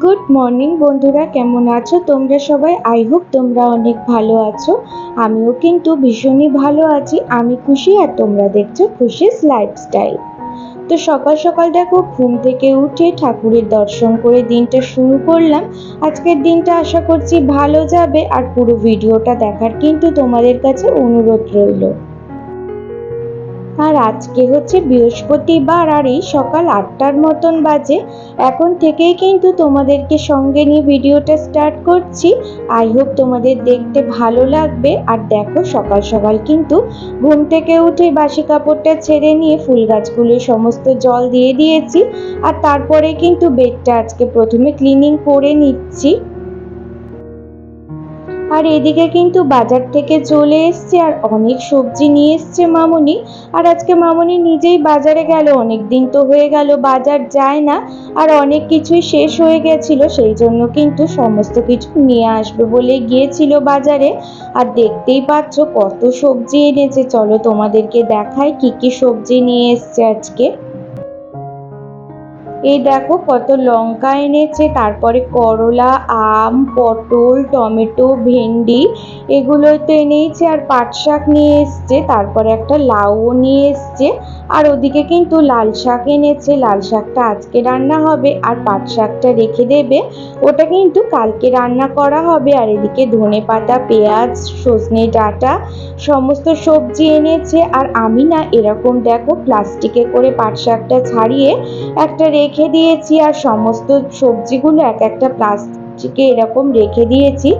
Good morning বন্ধুরা, কেমন আছো তোমরা সবাই? আই হোপ তোমরা অনেক ভালো আছো। আমিও কিন্তু ভীষণই ভালো আছি। আমি খুশি আর তোমরা দেখছো খুশিস লাইফস্টাইল। তো সকাল সকাল দেখো ঘুম থেকে উঠে ঠাকুরের দর্শন করে দিনটা শুরু করলাম। আজকের দিনটা আশা করছি ভালো যাবে, আর পুরো ভিডিওটা দেখার কিন্তু তোমাদের কাছে অনুরোধ রইল। আর আজকে হচ্ছে বৃহস্পতিবার, আর এই সকাল 8টার মতন বাজে। এখন থেকেই কিন্তু তোমাদেরকে সঙ্গে নিয়ে ভিডিওটা স্টার্ট করছি। আই হোপ তোমাদের দেখতে ভালো লাগবে। আর দেখো সকাল সকাল কিন্তু ঘুম থেকে উঠে বাসি কাপড়টা ছেড়ে নিয়ে ফুল গাছগুলো সমস্ত জল দিয়ে দিয়েছি। আর তারপরে কিন্তু বেডটা আজকে প্রথমে ক্লিনিং করে নিচ্ছি। আর এদিকে কিন্তু বাজার থেকে চলে এসছে আর অনেক সবজি নিয়ে এসছে মামুনি। আর আজকে মামুনি নিজেই বাজারে গেল, অনেক দিন তো হয়ে গেল বাজার যায় না। আর অনেক কিছুই শেষ হয়ে গেছিল, সেই জন্য কিন্তু সমস্ত কিছু নিয়ে আসবে বলে গিয়েছিল বাজারে। আর দেখতেই পাচ্ছ কত সবজি এনেছে, চলো তোমাদেরকে দেখাই কি কি সবজি নিয়ে এসছে আজকে। এই দেখো কত লঙ্কা এনেছে, তারপরে করলা, আম, পটল, টমেটো, ভেন্ডি এগুলো তো এনেছে। আর পাট শাক নিয়ে এসছে, তারপরে একটা লাউও নিয়ে এসছে। আর ওদিকে কিন্তু লাল শাক এনেছে, লাল শাকটা আজকে রান্না হবে আর পাট শাকটা রেখে দেবে, ওটা কিন্তু কালকে রান্না করা হবে। আর এদিকে ধনেপাতা, পেঁয়াজ, সজনে ডাঁটা সমস্ত সবজি এনেছে। আর আমি না এরকম দেখো প্লাস্টিকে করে পাট শাকটা ছাড়িয়ে একটা রেখে দিয়েছি, আর সমস্ত সবজিগুলো এক একটা প্লাস্টিকে এরকম রেখে দিয়েছি।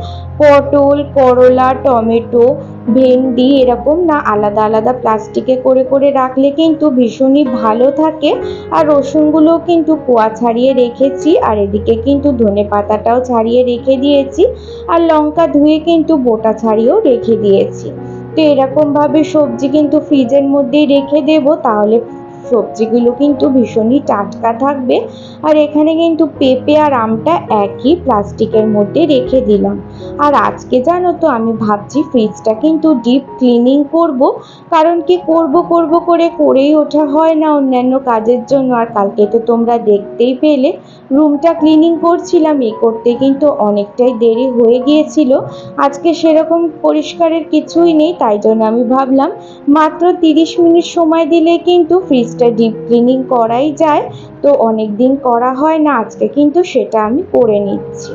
পটল, করলা, টমেটো, ভেন্ডি এরকম না আলাদা আলাদা প্লাস্টিকে করে করে রাখলে কিন্তু ভীষণই ভালো থাকে। আর রসুনগুলো কিন্তু কোয়া ছাড়িয়ে রেখেছি, আর এদিকে কিন্তু ধনেপাতাটাও ছাড়িয়ে রেখে দিয়েছি। আর লঙ্কা ধুয়ে কিন্তু বোটা ছাড়িয়েও রেখে দিয়েছি। তো এরকম ভাবে সবজি কিন্তু ফ্রিজের মধ্যেই রেখে দেব, তাহলে সবজিগুলো কিন্তু ভীষণই টাটকা থাকবে। আর এখানে কিন্তু পেঁপে আর আমটা একই প্লাস্টিকের মধ্যে রেখে দিলাম। আর আজকে জানো তো আমি ভাবছি ফ্রিজটা কিন্তু ডিপ ক্লিনিং করব, কারণ কি করব করেই ওঠা হয় না অন্যান্য কাজের জন্য। আর কালকে তো তোমরা দেখতেই পেলে রুমটা ক্লিনিং করছিলাম, এই করতে কিন্তু অনেকটাই দেরি হয়ে গিয়েছিল। আজকে সেরকম পরিষ্কারের কিছুই নেই, তাই জন্য আমি ভাবলাম মাত্র 30 মিনিট সময় দিলে কিন্তু ফ্রিজটা ডিপ ক্লিনিং করাই যায়। তো অনেক দিন করা হয় না, আজকে কিন্তু সেটা আমি করে নিচ্ছি।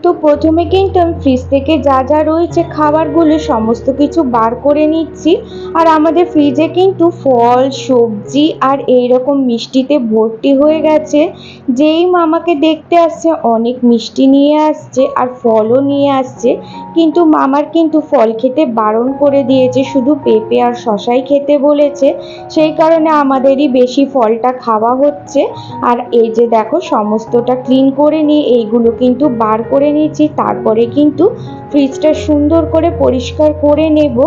তো প্রথমে কিন্তু আমি ফ্রিজ থেকে যা যা রয়েছে খাবারগুলো সমস্ত কিছু বার করে নিচ্ছি। আর আমাদের ফ্রিজে কিন্তু ফল, সবজি আর এইরকম মিষ্টিতে ভর্তি হয়ে গেছে। যেই মামাকে দেখতে আসছে অনেক মিষ্টি নিয়ে আসছে আর ফলও নিয়ে আসছে, কিন্তু মামার কিন্তু ফল খেতে বারণ করে দিয়েছে, শুধু পেঁপে আর শশাই খেতে বলেছে। সেই কারণে আমাদেরই বেশি ফলটা খাওয়া হচ্ছে। আর এই যে দেখো সমস্তটা ক্লিন করে নিয়ে এইগুলো কিন্তু বার করে নিয়েছি, তারপরে কিন্তু ফ্রিজটা সুন্দর করে পরিষ্কার করে নেব।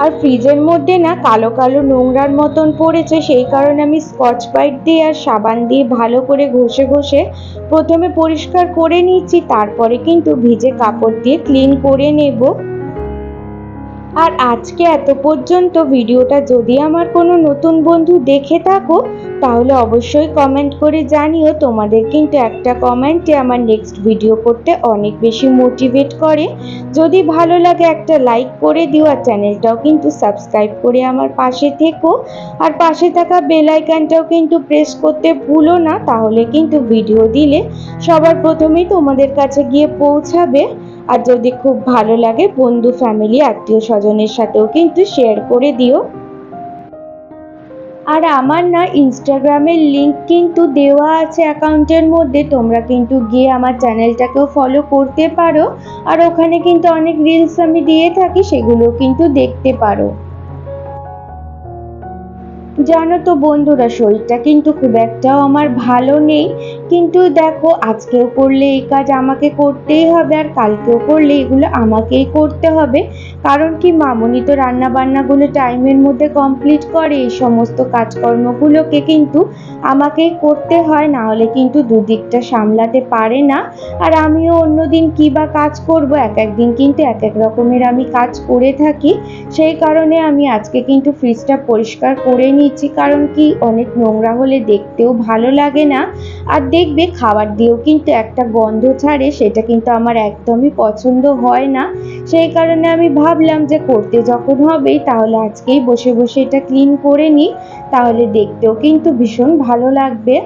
আর ফ্রিজের মধ্যে না কালো কালো নোংরার মতন পড়েছে, সেই কারণে আমি স্কচ ব্রাইট দিয়ে আর সাবান দিয়ে ভালো করে ঘষে ঘষে প্রথমে পরিষ্কার করে নিচ্ছি, তারপরে কিন্তু ভিজে কাপড় দিয়ে ক্লিন করে নেব। আর আজকে এত পর্যন্ত ভিডিওটা যদি আমার কোনো নতুন বন্ধু দেখে থাকো, তাহলে অবশ্যই কমেন্ট করে জানিও। তোমাদের কিন্তু একটা কমেন্টে আমার নেক্সট ভিডিও করতে অনেক বেশি মোটিভেট করে। যদি ভালো লাগে একটা লাইক করে দিও, আর চ্যানেলটাও কিন্তু সাবস্ক্রাইব করে আমার পাশে থেকো। আর পাশে থাকা বেল আইকনটাও কিন্তু প্রেস করতে ভুলো না, তাহলে কিন্তু ভিডিও দিলে সবার প্রথমেই তোমাদের কাছে গিয়ে পৌঁছাবে। আর যদি খুব ভালো লাগে বন্ধু, ফ্যামিলি, আত্মীয় স্বজনের সাথেও কিন্তু শেয়ার করে দিও। আর আমার না ইনস্টাগ্রামের লিংক কিন্তু দেওয়া আছে অ্যাকাউন্টের মধ্যে, তোমরা কিন্তু গিয়ে আমার চ্যানেলটাকেও ফলো করতে পারো। আর ওখানে কিন্তু অনেক রিলস আমি দিয়ে থাকি, সেগুলো কিন্তু দেখতে পারো। জানো তো বন্ধুরা, শরীরটা কিন্তু খুব একটাও আমার ভালো নেই, কিন্তু দেখো আজকেও করলে এই কাজ আমাকে করতেই হবে, আর কালকেও করলে এগুলো আমাকেই করতে হবে। কারণ কি মামুনি তো রান্না বান্নাগুলো টাইমের মধ্যে কমপ্লিট করে, এই সমস্ত কাজকর্মগুলোকে কিন্তু আমাকেই করতে হয়, না হলে কিন্তু দুদিকটা সামলাতে পারে না। আর আমিও অন্যদিন কি বা কাজ করব, এক একদিন কিন্তু এক এক রকমের আমি কাজ করে থাকি। সেই কারণে আমি আজকে কিন্তু ফ্রিজটা পরিষ্কার করে নিচ্ছি। নিচ্ছি, কারণ কি অনেক নোংরা হলে দেখতেও ভালো লাগে না, আর দেখবে খাবার দিয়েও কিন্তু একটা গন্ধ ছাড়ে, সেটা কিন্তু আমার একদমই পছন্দ হয় না। সেই কারণে আমি ভাবলাম যে করতে যখন হবেই তাহলে আজকেই বসে বসে এটা ক্লিন করে নিই, তাহলে দেখতেও কিন্তু ভীষণ ভালো লাগবে।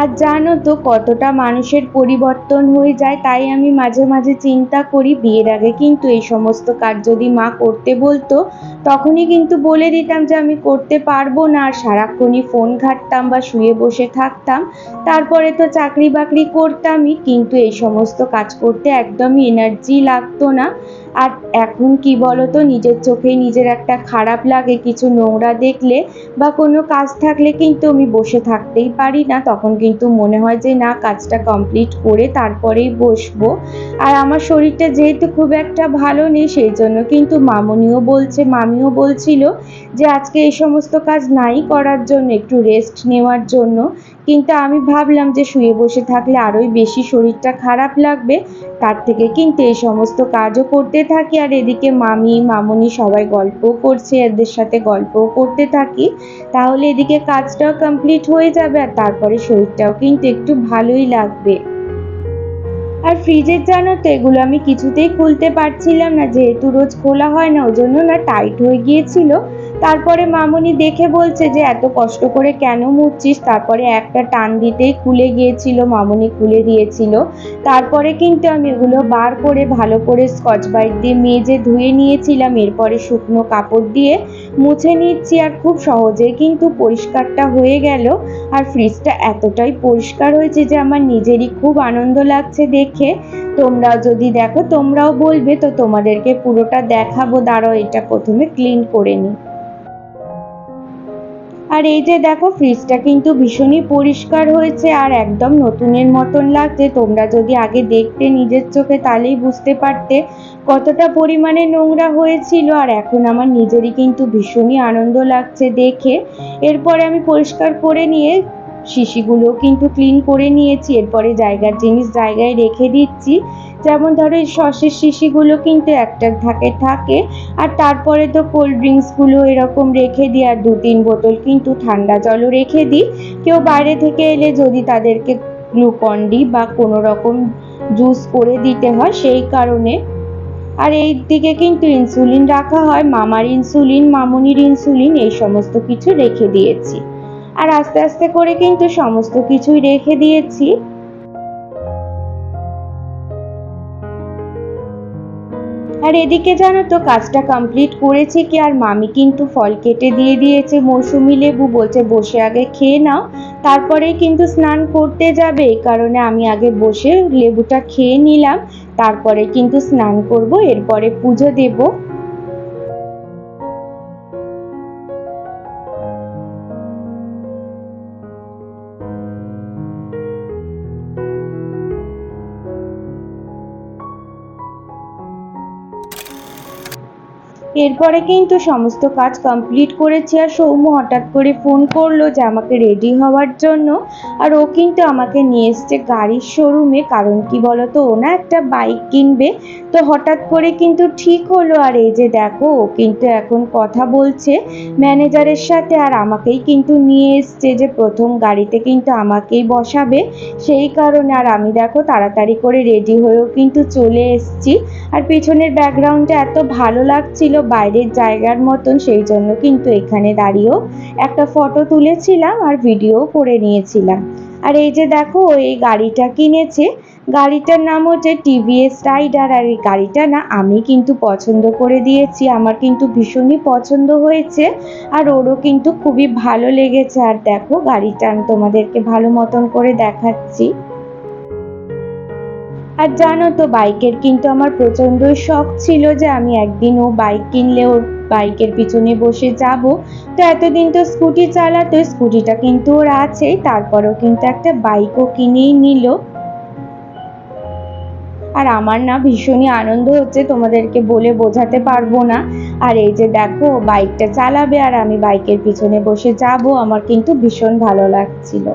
আর জানো তো কতটা মানুষের পরিবর্তন হয়ে যায়, তাই আমি মাঝে মাঝে চিন্তা করি বিয়ের আগে কিন্তু এই সমস্ত কাজ যদি মা করতে বলতো তখনই কিন্তু বলে দিতাম যে আমি করতে পারবো না, আর সারাক্ষণই ফোন ঘাঁটতাম বা শুয়ে বসে থাকতাম। তারপরে তো চাকরি বাকরি করতামই, কিন্তু এই সমস্ত কাজ করতে একদমই এনার্জি লাগতো না। আর এখন কি বলতো, নিজের চোখে নিজের একটা খারাপ লাগে কিছু নোংরা দেখলে বা কোনো কাজ থাকলে কিন্তু আমি বসে থাকতেই পারি না, তখন কিন্তু মনে হয় যে না, কাজটা কমপ্লিট করে তারপরেই বসবো। আর আমার শরীরটা যেহেতু খুব একটা ভালো নেই, সেই জন্য কিন্তু মামিও বলছিল যে আজকে এই সমস্ত কাজ নাই করার জন্য, একটু রেস্ট নেওয়ার জন্য। কিন্তু আমি ভাবলাম যে শুয়ে বসে থাকলে আরোই বেশি শরীরটা খারাপ লাগবে, তার থেকে কিন্তু এই সমস্ত কাজও করতে থাকি, আর এদিকে মামুনি সবাই গল্পও করছে, এদের সাথে গল্পও করতে থাকি, তাহলে এদিকে কাজটাও কমপ্লিট হয়ে যাবে আর তারপরে শরীরটাও কিন্তু একটু ভালোই লাগবে। আর ফ্রিজের জানো তো এগুলো আমি কিছুতেই খুলতে পারছিলাম না, যেহেতু রোজ খোলা হয় না ওজন্য না টাইট হয়ে গিয়েছিল। তারপরে মামুনি দেখে বলছে যে এত কষ্ট করে কেন মুছছিস, তারপরে একটা টান দিতেই খুলে গিয়েছিল, মামুনি খুলে দিয়েছিল। তারপরে কিন্তু আমি এগুলো বার করে ভালো করে স্কচ ব্রাইট দিয়ে মেজে ধুয়ে নিয়েছিলাম, এরপরে শুকনো কাপড় দিয়ে মুছে নিচ্ছি, আর খুব সহজেই কিন্তু পরিষ্কারটা হয়ে গেল। আর ফ্রিজটা এতটাই পরিষ্কার হয়েছে যে আমার নিজেরই খুব আনন্দ লাগছে দেখে। তোমরাও যদি দেখো তোমরাও বলবে, তো তোমাদেরকে পুরোটা দেখাবো, দাঁড়াও এটা প্রথমে ক্লিন করে নিই। আর এই যে দেখো ফ্রিজটা কিন্তু ভীষণই পরিষ্কার হয়েছে আর একদম নতুনের মতন লাগছে। তোমরা যদি আগে দেখতে নিজের চোখে তাহলেই বুঝতে পারতে কতটা পরিমাণে নোংরা হয়েছিল, আর এখন আমার নিজেরই কিন্তু ভীষণই আনন্দ লাগছে দেখে। এরপরে আমি পরিষ্কার করে নিয়ে শিশিগুলো কিন্তু ক্লিন করে নিয়েছি, এরপরে জায়গার জিনিস জায়গায় রেখে দিচ্ছি। যেমন ধরো এই সসের শিশিগুলো কিন্তু একটা থাকে থাকে, আর তারপরে তো কোল্ড ড্রিঙ্কসগুলো এরকম রেখে দিই, আর 2-3 বোতল কিন্তু ঠান্ডা জলও রেখে দিই, কেউ বাইরে থেকে এলে যদি তাদেরকে গ্লুকন ডি বা কোনো রকম জুস করে দিতে হয় সেই কারণে। আর এই দিকে কিন্তু ইনসুলিন রাখা হয়, মামার ইনসুলিন, মামুনির ইনসুলিন, এই সমস্ত কিছু রেখে দিয়েছি। আর আস্তে আস্তে করে কিন্তু সমস্ত কিছুই রেখে দিয়েছি। আর এদিকে জানো তো কাজটা কমপ্লিট করেছি কি, আর মামি কিন্তু ফল কেটে দিয়ে দিয়েছে, মৌসুমী লেবু, বলছে বসে আগে খেয়ে নাও, তারপরেই কিন্তু স্নান করতে যাবে, এই কারণে আমি আগে বসে লেবুটা খেয়ে নিলাম, তারপরে কিন্তু স্নান করব, এরপরে পুজো দেব। এরপরে কিন্তু সমস্ত কাজ কমপ্লিট করেছি, আর সৌম্য হঠাৎ করে ফোন করলো যে আমাকে রেডি হওয়ার জন্য। আর ও কিন্তু আমাকে নিয়ে এসছে গাড়ির শোরুমে, কারণ কি বলতো ও না একটা বাইক কিনবে, তো হঠাৎ করে কিন্তু ঠিক হলো। আর এই যে দেখো ও কিন্তু এখন কথা বলছে ম্যানেজারের সাথে, আর আমাকেই কিন্তু নিয়ে এসছে যে প্রথম গাড়িতে কিন্তু আমাকেই বসাবে, সেই কারণে। আর আমি দেখো তাড়াতাড়ি করে রেডি হয়েও কিন্তু চলে এসছি, আর পেছনের ব্যাকগ্রাউন্ডটা এত ভালো লাগছিল বাইরের জায়গার মতন, সেই জন্য কিন্তু এখানে দাঁড়িয়েও একটা ফটো তুলেছিলাম আর ভিডিও করে নিয়েছিলাম। আর এই যে দেখো ও এই গাড়িটা কিনেছে, গাড়িটার নাম হচ্ছে টিভিএস রাইডার, আর এই গাড়িটা না আমি কিন্তু পছন্দ করে দিয়েছি, আমার কিন্তু ভীষণই পছন্দ হয়েছে, আর ওরও কিন্তু খুবই ভালো লেগেছে। আর দেখো গাড়িটা আমি তোমাদেরকে ভালো মতন করে দেখাচ্ছি। আর জানো তো বাইকের কিন্তু আমার প্রচণ্ডই শখ ছিল যে আমি একদিন ও বাইক কিনলে ওর বাইকের পিছনে বসে যাব। তো এতদিন তো স্কুটি চালাতো, স্কুটিটা কিন্তু ওর আছেই, তারপরেও কিন্তু একটা বাইকও কিনেই নিল। আর আমার না ভীষণই আনন্দ হচ্ছে, তোমাদেরকে বলে বোঝাতে পারবো না। আর এই যে দেখো বাইকটা চালাবে আর আমি বাইকের পিছনে বসে যাব, আমার কিন্তু ভীষণ ভালো লাগছিল।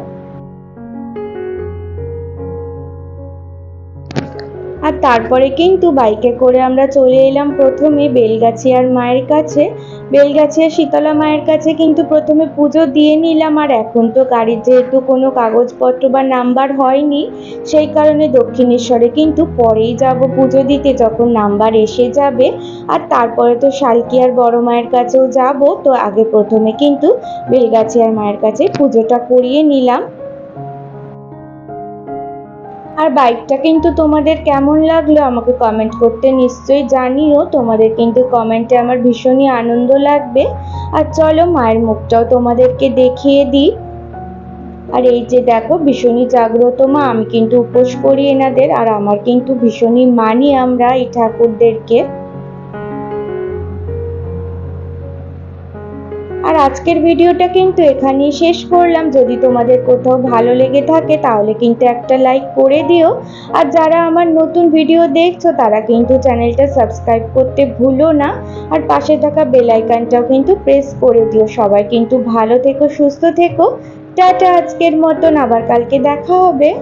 আর তারপরে কিন্তু বাইকে করে আমরা চলে এলাম প্রথমে বেলগাছিয়ার মায়ের কাছে। বেলগাছিয়া শীতলা মায়ের কাছে কিন্তু প্রথমে পুজো দিয়ে নিলাম। আর এখন তো গাড়ির যেহেতু কোনো কাগজপত্র বা নাম্বার হয়নি, সেই কারণে দক্ষিণেশ্বরে কিন্তু পরেই যাব পুজো দিতে, যখন নাম্বার এসে যাবে। আর তারপরে তো শালকিয়ার বড় মায়ের কাছেও যাব, তো আগে প্রথমে কিন্তু বেলগাছিয়ার মায়ের কাছে পুজোটা করিয়ে নিলাম। আর বাইকটা কিন্তু তোমাদের কেমন লাগলো আমাকে কমেন্ট করতে নিশ্চয়ই জানিও। তোমাদের কিন্তু কমেন্টে আমার ভীষণই আনন্দ লাগবে। আর চলো মায়ের মুখটাও তোমাদেরকে দেখিয়ে দিই। আর এই যে দেখো, ভীষণই জাগ্রত মা, আমি কিন্তু উপোস করি এনাদের, আর আমার কিন্তু ভীষণই মানি আমরা এই ঠাকুরদেরকে। আর আজকের ভিডিওটা কিন্তু এখানেই শেষ করলাম। যদি তোমাদের কোথাও ভালো লেগে থাকে তাহলে কিন্তু একটা লাইক করে দিও। আর যারা আমার নতুন ভিডিও দেখছো তারা কিন্তু চ্যানেলটা সাবস্ক্রাইব করতে ভুলো না। আর পাশে থাকা বেল আইকনটাও কিন্তু প্রেস করে দিও। সবাই কিন্তু ভালো থেকো, সুস্থ থেকো। টাটা, আজকের মতন, আবার কালকে দেখা হবে।